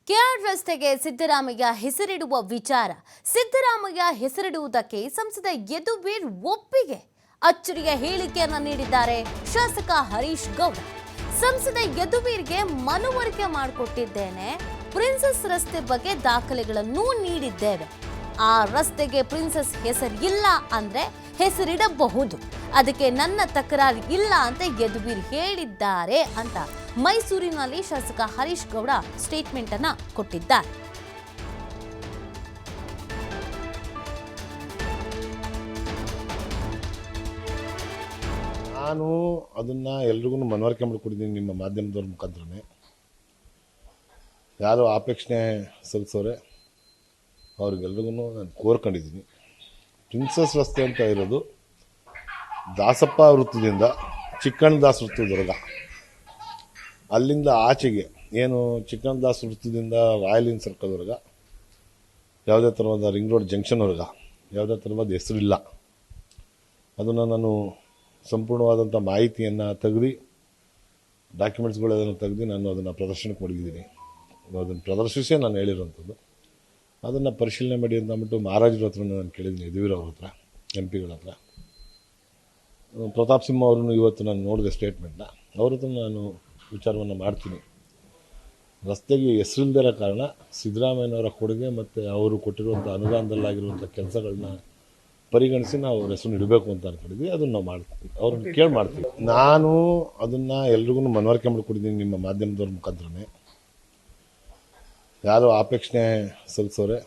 K R ರಸ್ತೆಗೆ ಸಿದ್ದರಾಮಯ್ಯ ಹೆಸರಿಡುವ ವಿಚಾರ. ಸಿದ್ದರಾಮಯ್ಯ ಹೆಸರಿಡುವುದಕ್ಕೆ ಸಂಸದ ಯದುವೀರ್ ಒಪ್ಪಿಗೆ. ಅಚ್ಚರಿಯ ಹೇಳಿಕೆಯನ್ನು ನೀಡಿದ್ದಾರೆ ಶಾಸಕ ಹರೀಶ್ ಗೌಡ. ಸಂಸದ ಯದುವೀರ್ಗೆ ಮನವರಿಕೆ ಮಾಡಿಕೊಟ್ಟಿದ್ದೇನೆ. ಪ್ರಿನ್ಸಸ್ ರಸ್ತೆ ಬಗ್ಗೆ ದಾಖಲೆಗಳನ್ನು ನೀಡಿದ್ದೇವೆ. ಆ ರಸ್ತೆಗೆ ಪ್ರಿನ್ಸಸ್ ಹೆಸರಿಲ್ಲ ಅಂದ್ರೆ ಹೆಸರಿಡಬಹುದು. ಅದಕ್ಕೆ ನನ್ನ ತಕರಾರು ಇಲ್ಲ ಅಂತ ಯದುವೀರ್ ಹೇಳಿದ್ದಾರೆ ಅಂತ ಮೈಸೂರಿನಲ್ಲಿ ಶಾಸಕ ಹರೀಶ್ ಗೌಡ ಸ್ಟೇಟ್ಮೆಂಟ್ ಅನ್ನ ಕೊಟ್ಟಿದ್ದಾರೆ. ನಾನು ಅದನ್ನ ಎಲ್ರಿಗೂ ಮನವರಿಕೆ ಮಾಡಿಕೊಟ್ಟಿದ್ದೀನಿ ನಿಮ್ಮ ಮಾಧ್ಯಮದವ್ರ ಮುಖಾಂತರನೇ. ಯಾರು ಆಪೇಕ್ಷಣೆ ಸಲ್ಲಿಸೋರೆ ಅವ್ರಿಗೆಲ್ರಿಗೂ ನಾನು ಕೋರ್ಕೊಂಡಿದ್ದೀನಿ. ಪ್ರಿನ್ಸಸ್ ರಸ್ತೆ ಅಂತ ಇರೋದು ದಾಸಪ್ಪ ವೃತ್ತದಿಂದ ಚಿಕ್ಕಣ್ಣದಾಸ್ ವೃತ್ತದವರೆಗ, ಅಲ್ಲಿಂದ ಆಚೆಗೆ ಏನು ಚಿಕ್ಕಣ್ಣದಾಸ್ ವೃತ್ತದಿಂದ ರಾಯಲಿನ್ ಸರ್ಕಲ್ವರೆಗ ಯಾವುದೇ ಥರವಾದ ರಿಂಗ್ ರೋಡ್ ಜಂಕ್ಷನ್ವರೆಗ ಯಾವುದೇ ಥರವಾದ ಹೆಸರಿಲ್ಲ. ಅದನ್ನು ನಾನು ಸಂಪೂರ್ಣವಾದಂಥ ಮಾಹಿತಿಯನ್ನು ತೆಗೆದು ಡಾಕ್ಯುಮೆಂಟ್ಸ್ಗಳೆಲ್ಲ ತೆಗೆದು ನಾನು ಅದನ್ನು ಪ್ರದರ್ಶನಕ್ಕೆ ಮಡಗಿದ್ದೀನಿ. ಅದನ್ನು ಪ್ರದರ್ಶಿಸಿ ನಾನು ಹೇಳಿರೋಂಥದ್ದು. ಅದನ್ನು ಪರಿಶೀಲನೆ ಮಾಡಿ ಅಂತ ಅಂದ್ಬಿಟ್ಟು ಮಹಾರಾಜರ ಹತ್ರ ನಾನು ಕೇಳಿದ್ದೀನಿ, ಯದುವೀರ್ ಅವ್ರ ಹತ್ರ, MP ಗಳ ಹತ್ರ. ಪ್ರತಾಪ್ ಸಿಂಹ ಅವ್ರನ್ನು ಇವತ್ತು ನಾನು ನೋಡಿದೆ ಸ್ಟೇಟ್ಮೆಂಟ್ನ. ಅವ್ರ ಹತ್ರ ನಾನು ವಿಚಾರವನ್ನು ಮಾಡ್ತೀನಿ. ರಸ್ತೆಗೆ ಹೆಸರಿಲ್ಲದಿರೋ ಕಾರಣ ಸಿದ್ದರಾಮಯ್ಯನವರ ಕೊಡುಗೆ ಮತ್ತು ಅವರು ಕೊಟ್ಟಿರುವಂಥ ಅನುದಾನದಲ್ಲಾಗಿರುವಂಥ ಕೆಲಸಗಳನ್ನ ಪರಿಗಣಿಸಿ ನಾವು ಅವ್ರ ಹೆಸರು ಇಡಬೇಕು ಅಂತ ಅಂದ್ಕೊಂಡಿದ್ವಿ. ಅದನ್ನು ನಾವು ಮಾಡ್ತೀವಿ, ಅವ್ರನ್ನ ಕೇಳಿ ಮಾಡ್ತೀವಿ. ನಾನು ಅದನ್ನು ಎಲ್ರಿಗೂ ಮನವರಿಕೆ ಮಾಡಿಕೊಟ್ಟಿದ್ದೀನಿ ನಿಮ್ಮ ಮಾಧ್ಯಮದವ್ರ ಮುಖಾಂತರನೇ. ಯಾರು ಆಪೇಕ್ಷಣೆ ಸಲ್ಲಿಸೋರೆ